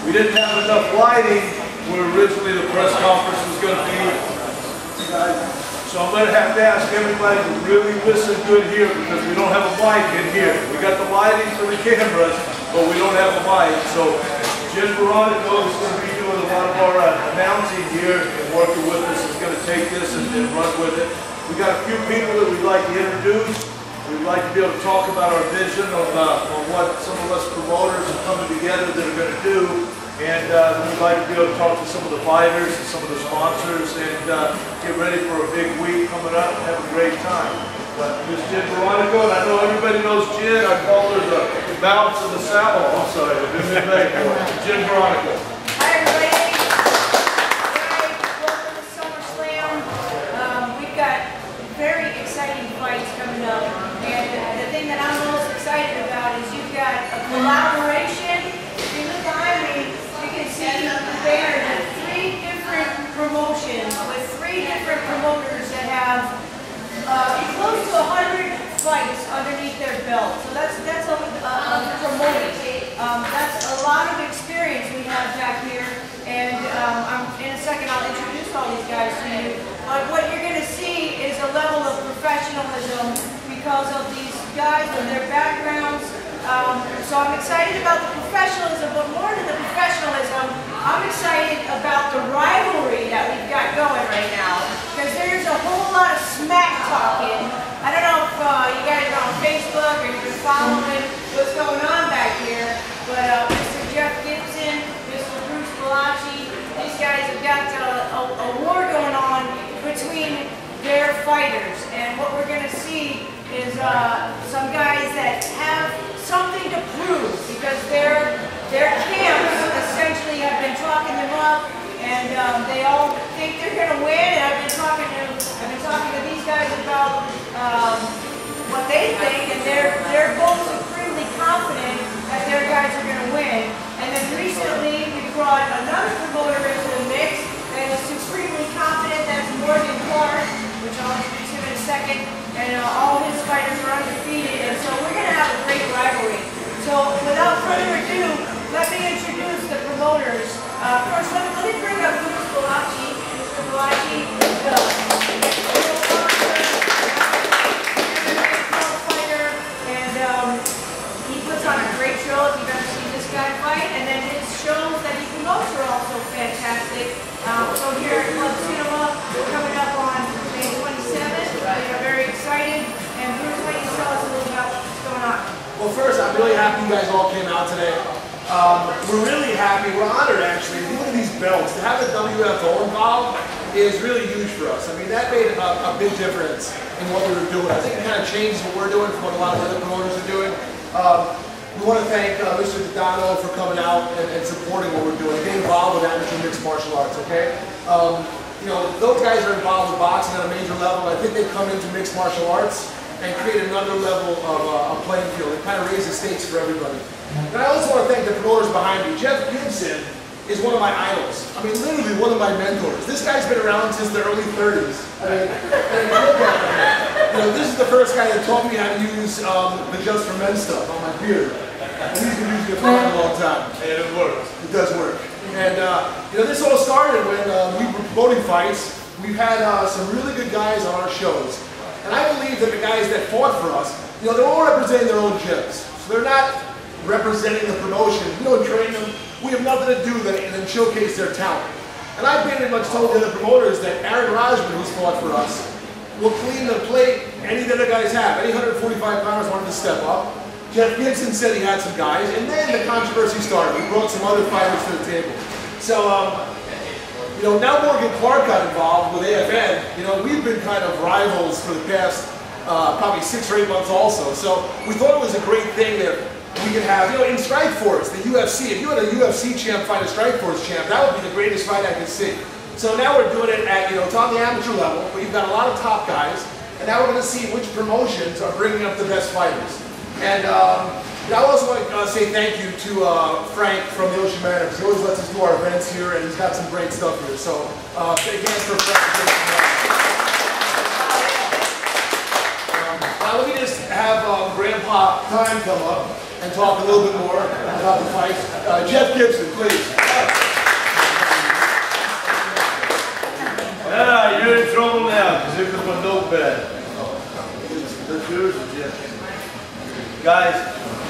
We didn't have enough lighting where originally the press conference was going to be. So I'm going to have to ask everybody to really listen good here because we don't have a mic in here. We got the lighting for the cameras, but we don't have a mic. So Jim Veronica is going to be doing a lot of our announcing here and working with us. Is going to take this and run with it. We got a few people that we'd like to introduce. We'd like to be able to talk about our vision on what some of us promoters are coming together that are going to do. And we'd like to be able to talk to some of the fighters and some of the sponsors and get ready for a big week coming up and have a great time. But Miss Jen Veronica, and I know everybody knows Jen, I call her the bounce of the saddle. I'm sorry, Jen Veronica. Hi everybody. Welcome to SummerSlam. We've got very exciting fights coming up. And the thing that I'm most excited about is you've got a collaboration. If you look behind me, you can see the banner of 3 different promotions with 3 different promoters that have close to 100 fights underneath their belt. So that's a promoting. That's a lot of experience we have back here. And in a second I'll introduce all these guys to you. But what you're going to see is a level of professionalism because of these guys and their backgrounds. So I'm excited about the professionalism, but more than the professionalism, I'm excited about the rivalry that we've got going right now. Because there's a whole lot of smack talking. I don't know if you guys are on Facebook or you've been following what's going on back here, but Mr. Jeff Gibson, Mr. Bruce Balachi, these guys have got a war going on between their fighters. And what we're going to see is some guys that have something to prove because their camps essentially have been talking them up and they all think they're going to win. And I've been talking to these guys about what they think, and they're both supremely confident that their guys are going to win. And then recently we brought another promoter into the mix that is supremely confident. That's Morgan Clark, which I'll introduce him in a second. And all his fighters are undefeated, and so we're going to have a great rivalry. So without further ado, let me introduce the promoters. First, let me bring up Bruce Balachi. Mr. Balachi is a fighter, and he puts on a great show if you've ever seen this guy fight. And then his shows that he promotes are also fantastic. So here at Club Cinema, we're coming up on May 27th. We are very excited. And Bruce, why don't you tell us a little about what's going on? Well, first, I'm really happy you guys all came out today. We're really happy. We're honored, actually. If you look at these belts, to have the WFO involved is really huge for us. I mean, that made a big difference in what we were doing. I think it kind of changed what we're doing from what a lot of other promoters are doing. We want to thank Mr. Pompano for coming out and supporting what we're doing, getting involved with amateur mixed martial arts, okay? You know, those guys are involved with boxing on a major level. I think they come into mixed martial arts and create another level of a playing field. It kind of raises stakes for everybody. And I also want to thank the promoters behind me. Jeff Gibson is one of my idols. I mean, literally one of my mentors. This guy's been around since the early 30s. I mean, you know, this is the first guy that taught me how to use the Just for Men stuff on my beard. And he's been using it for a long time. And it works. It does work. And you know, this all started when we were promoting fights. We've had some really good guys on our shows. And I believe that the guys that fought for us, you know, they're all representing their own gyms. So they're not representing the promotion. We don't train them. We have nothing to do than showcase their talent. And I've pretty much told the other promoters that Aaron Rajman, who's fought for us, will clean the plate any of the other guys have. Any 145 pounders wanted to step up. Jeff Gibson said he had some guys, and then the controversy started. We brought some other fighters to the table. So, you know, now Morgan Clark got involved with AFN. You know, we've been kind of rivals for the past probably 6 or 8 months also. So we thought it was a great thing that we could have, you know, in Strikeforce, the UFC. If you had a UFC champ fight a Strikeforce champ, that would be the greatest fight I could see. So now we're doing it at, you know, it's on the amateur level, but you've got a lot of top guys, and now we're going to see which promotions are bringing up the best fighters. And I also want to say thank you to Frank from the Ocean Manor, because he always lets us do our events here, and he's got some great stuff here. So again for Frank. Now let me just have Grandpa Time come up and talk a little bit more about the fight. Jeff Gibson, please. Yeah, you're in trouble now, because here comes my notepad. That's yours, Jeff. Guys,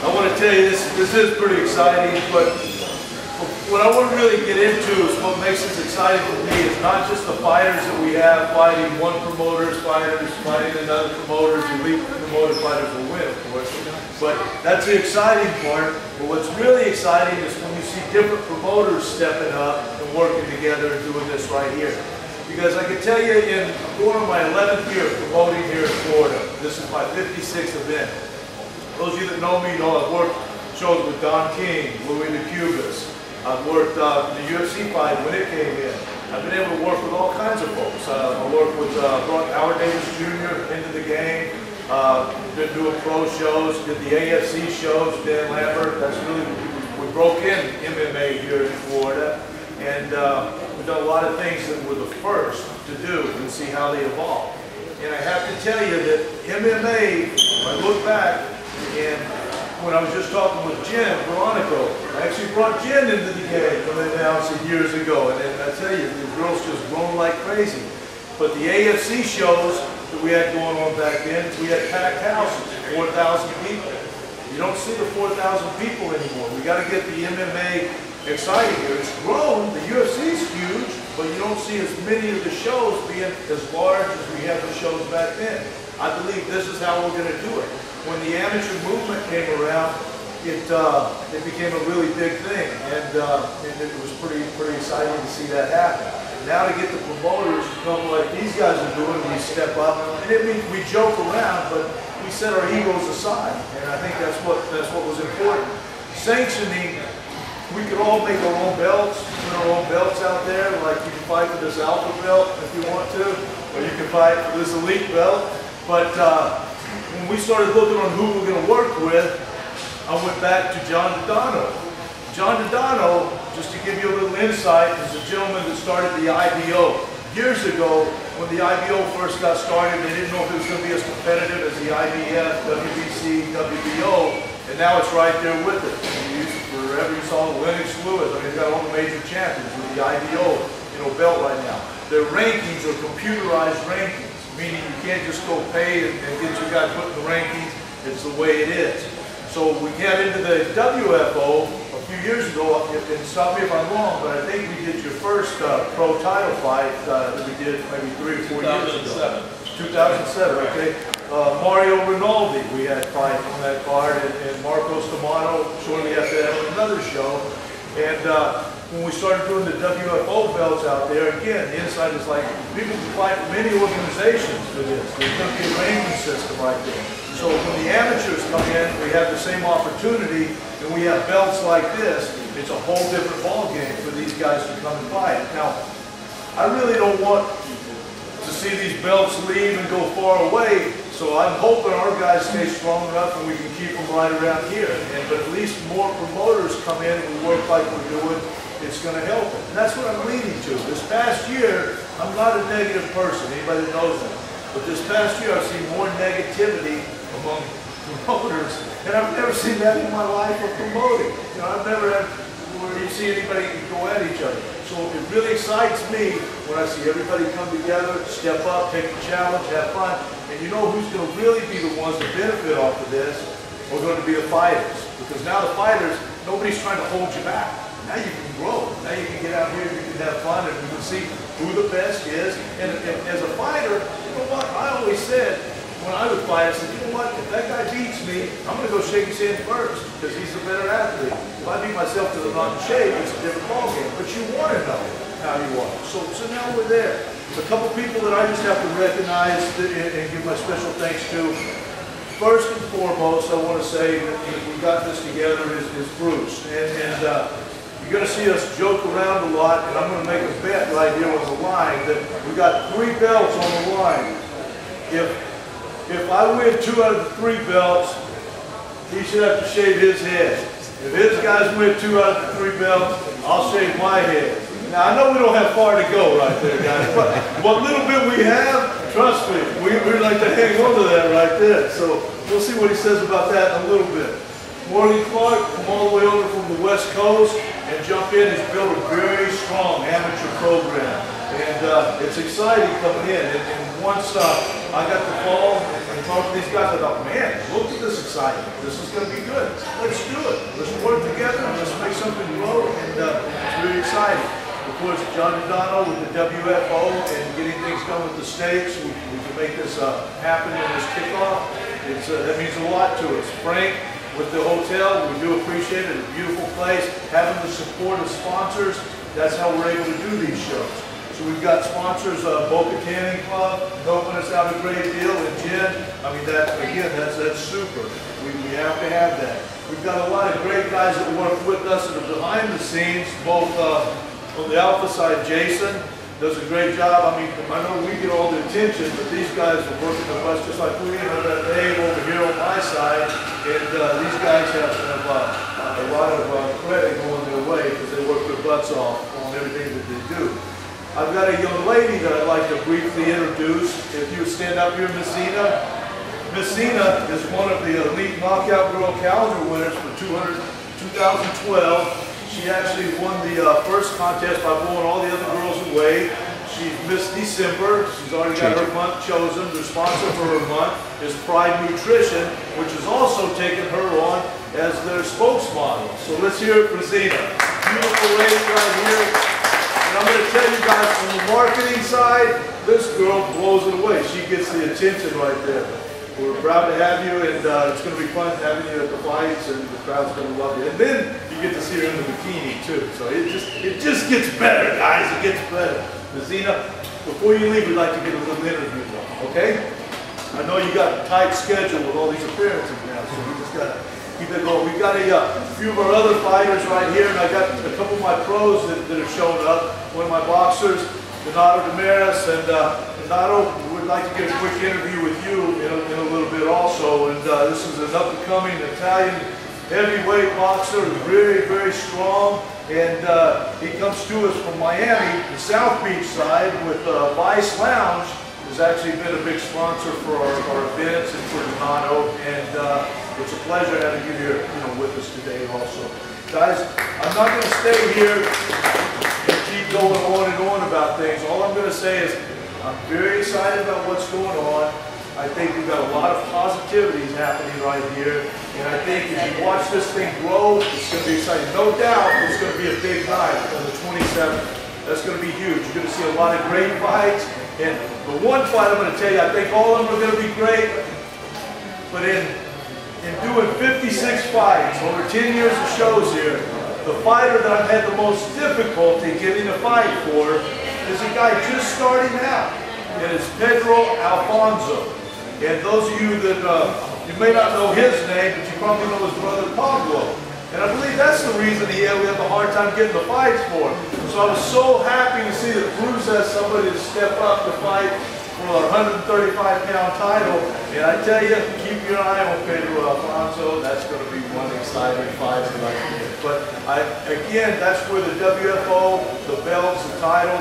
I want to tell you this is pretty exciting, but what I want to really get into is what makes this exciting for me is not just the fighters that we have fighting one promoter's fighters, fighting another promoter's, elite promoter fighters will win, of course. But that's the exciting part. But what's really exciting is when you see different promoters stepping up and working together and doing this right here. Because I can tell you, I'm going on my 11th year promoting here in Florida. This is my 56th event. Those of you that know me know I've worked shows with Don King, Louis the Cubist. I've worked the UFC fight when it came in. I've been able to work with all kinds of folks. I worked with brought Howard Davis Jr. into the game. Been doing pro shows, did the AFC shows, Dan Lambert. That's really, we broke in MMA here in Florida. And we've done a lot of things that were the first to do and see how they evolve. And I have to tell you that MMA, when I look back, and when I was just talking with Jen Veronico, I actually brought Jen into the game when they announced it years ago. And I tell you, the girls just grown like crazy. But the AFC shows that we had going on back then, we had packed houses, 4,000 people. You don't see the 4,000 people anymore. We got to get the MMA exciting here. It's grown, the UFC is huge, but you don't see as many of the shows being as large as we had the shows back then. I believe this is how we're going to do it. When the amateur movement came around, it became a really big thing, and it was pretty exciting to see that happen. Now to get the promoters to come like these guys are doing, we step up, and we joke around, but we set our egos aside, and I think that's what was important. Sanctioning, we could all make our own belts, put our own belts out there, like you can fight for this alpha belt if you want to, or you can fight for this elite belt, but when we started looking on who we're going to work with, I went back to John Dodano. John Dodano, just to give you a little insight, is a gentleman that started the IBO. Years ago, when the IBO first got started, they didn't know if it was going to be as competitive as the IBF, WBC, WBO, and now it's right there with it. You use it forever. You saw Lennox Lewis. I mean, they've got all the major champions with the IBO, belt right now. Their rankings are computerized rankings, meaning you can't just go pay and get your guy put in the rankings. It's the way it is. So we got into the WFO a few years ago, and stop me if I'm wrong, but I think we did your first pro title fight that we did maybe 3 or 4 years ago. 2007, okay. Mario Rinaldi, we had fight on that card, and Marcos Pompano shortly after that on another show. And when we started doing the WFO belts out there, again, the inside is like, people can fight from many organizations for this. There's going to be a ranking system right there. So when the amateurs come in, we have the same opportunity, and we have belts like this. It's a whole different ballgame for these guys to come and fight. Now, I really don't want to see these belts leave and go far away, so I'm hoping our guys stay strong enough and we can keep them right around here. But at least more promoters come in and we work like we're doing, it's going to help them. And that's what I'm leading to. This past year, I'm not a negative person, anybody that knows that. But this past year, I've seen more negativity among promoters, and I've never seen that in my life of promoting. I've never had where you see anybody go at each other. So it really excites me when I see everybody come together, step up, take the challenge, have fun. And you know who's going to really be the ones to benefit off of this? Are going to be the fighters. Because now the fighters, nobody's trying to hold you back. Now you can grow. Now you can get out here, you can have fun, and you can see who the best is. And as a fighter, you know what? I always said, when I would fight, I said, you know what, if that guy beats me, I'm going to go shake his hand first, because he's a better athlete. If I beat myself to the knock and shave, it's a different ballgame. But you want to know how you are. So now we're there. A couple people that I just have to recognize and give my special thanks to. First and foremost, I want to say that we got this together is Bruce. And you're going to see us joke around a lot, and I'm going to make a bet right here on the line that we got 3 belts on the line. If I win 2 out of the 3 belts, he should have to shave his head. If his guys win 2 out of the 3 belts, I'll shave my head. Now, I know we don't have far to go right there, guys, but what little bit we have, trust me, we like to hang on to that right there. So we'll see what he says about that in a little bit. Morley Clark, come all the way over from the West Coast and jump in. He's built a very strong amateur program. And it's exciting coming in. And once I got the call and talked to these guys, I thought, man, look at this excitement. This is going to be good. Let's do it. Let's work together and let's make something grow. And it's really exciting. Of course, John Pompano with the WFO and getting things done with the states, we can make this happen in this kickoff. That means a lot to us. Frank, with the hotel, we do appreciate it. It's a beautiful place. Having the support of sponsors, that's how we're able to do these shows. So we've got sponsors, Boca Tanning Club, helping us out a great deal, and Jen. I mean, that's super. We have to have that. We've got a lot of great guys that work with us that are behind the scenes, both on the Alpha side. Jason does a great job. I mean, I know we get all the attention, but these guys are working with us just like we are. That Dave over here on my side, and these guys have a lot of credit going their way because they work their butts off on everything that they do. I've got a young lady that I'd like to briefly introduce. If you would stand up here, Miss Zena. Miss Zena is one of the Elite Knockout Girl calendar winners for 2012. She actually won the first contest by blowing all the other girls away. She missed December. She's already got her month chosen. The sponsor for her month is Pride Nutrition, which has also taken her on as their spokesmodel. So let's hear it for Zena. Beautiful lady right here. And I'm going to tell you guys, from the marketing side, this girl blows it away. She gets the attention right there. We're proud to have you, and it's going to be fun having you at the fights, and the crowd's going to love you. And then you get to see her in the bikini too. So it just gets better, guys. It gets better. Zena, before you leave, we'd like to get a little interview done, okay? I know you got a tight schedule with all these appearances now, so we just got to keep it going. We've got a few of our other fighters right here, and I got a couple of my pros that have shown up. One of my boxers, Donato Damaris, and Donato, we'd like to get a quick interview with you in a little bit also. And this is an up-and-coming Italian heavyweight boxer, very, very strong. And he comes to us from Miami, the South Beach side, with Vice Lounge. Has actually been a big sponsor for our events and for Donato. And it's a pleasure having you here, with us today also. Guys, I'm not going to stay here and keep going on and on about things. All I'm going to say is I'm very excited about what's going on. I think we've got a lot of positivities happening right here. And I think if you watch this thing grow, it's going to be exciting. No doubt it's going to be a big night on the 27th. That's going to be huge. You're going to see a lot of great fights. And the one fight I'm going to tell you, I think all of them are going to be great. But in doing 56 fights over 10 years of shows here, the fighter that I've had the most difficulty getting a fight for is a guy just starting out. And it's Pedro Alfonso. And those of you that, you may not know his name, but you probably know his brother Pablo. And I believe that's the reason we have a hard time getting the fights for him. So I was so happy to see that Bruce has somebody to step up to fight for a 135-pound title. And I tell you, keep your eye on Pedro Alfonso. That's going to be one exciting fight tonight. But again, that's where the WFO, the belts, the titles,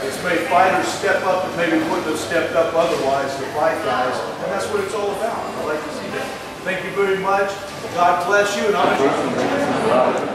it's made fighters step up that maybe wouldn't have stepped up otherwise to fight guys. And that's what it's all about. I like to see that. Thank you very much. God bless you. And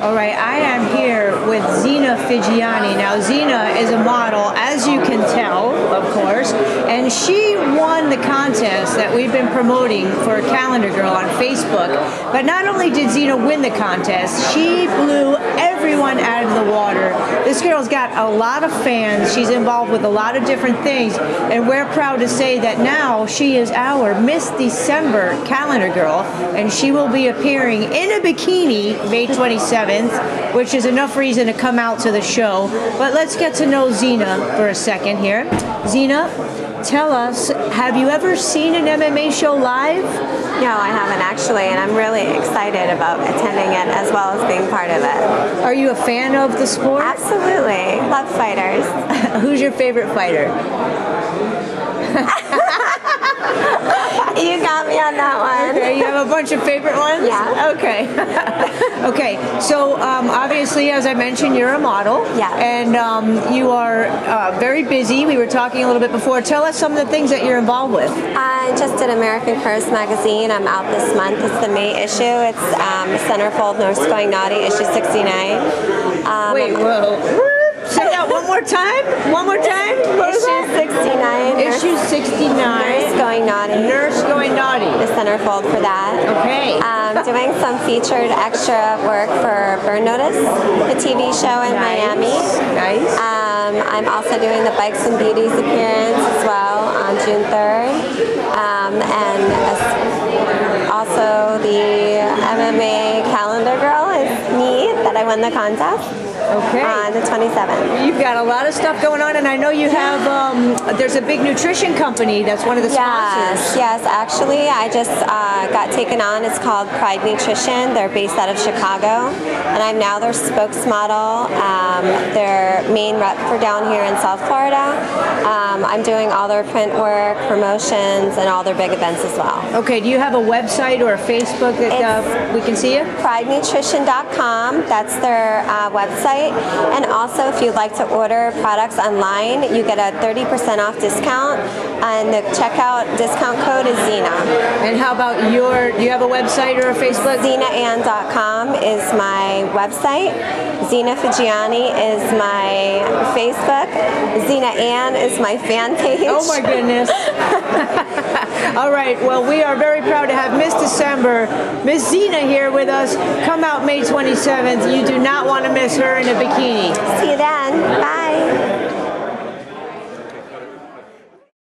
all right, I am here with Zena Figiani. Now, Zena is a model, as you can tell, of course, and she won the contest that we've been promoting for Calendar Girl on Facebook. But not only did Zena win the contest, she blew everyone out of the water. This girl's got a lot of fans. She's involved with a lot of different things, and we're proud to say that now she is our Miss December Calendar Girl, and she will be appearing in a bikini May 27th, which is enough reason to come out to the show. But let's get to know Zena for a second here. Zena, tell us, have you ever seen an MMA show live? No, I haven't actually, and I'm really excited about attending it as well as being part of it. Are you a fan of the sport? Absolutely. Love fighters. Who's your favorite fighter? You got me on that one. Okay, you have have a bunch of favorite ones? Yeah. Okay. Okay. So obviously, as I mentioned, you're a model. Yeah. And you are very busy. We were talking a little bit before. Tell us some of the things that you're involved with. I just did American Curse magazine. I'm out this month. It's the May issue. It's Centerfold Nurse Going Naughty, issue 69. Wait, whoa. Say that one more time. One more time. Issue 69. Issue 69. Nurse Going Naughty. Nurse Going Naughty. The centerfold for that. Okay. Doing some featured extra work for Burn Notice, the TV show in Miami. Nice. I'm also doing the Bikes and Beauties appearance as well on June 3rd. And also the MMA calendar girl is me, that I won the contest. Okay. On the 27th. You've got a lot of stuff going on, and I know you have, there's a big nutrition company that's one of the sponsors. Yes, actually, I just got taken on. It's called Pride Nutrition. They're based out of Chicago, and I'm now their spokesmodel, their main rep for down here in South Florida. I'm doing all their print work, promotions, and all their big events as well. Okay, do you have a website or a Facebook that we can see you? PrideNutrition.com, that's their website. And also, if you'd like to order products online, you get a 30% off discount, and the checkout discount code is Zena. And how about do you have a website or a Facebook? ZenaAnn.com is my website. Zena Figiani is my Facebook. Zena Ann is my fan page. Oh my goodness. All right, well, we are very proud to have Miss December, Miss Zena here with us. Come out May 27th. You do not want to miss her in a bikini. See you then. Bye.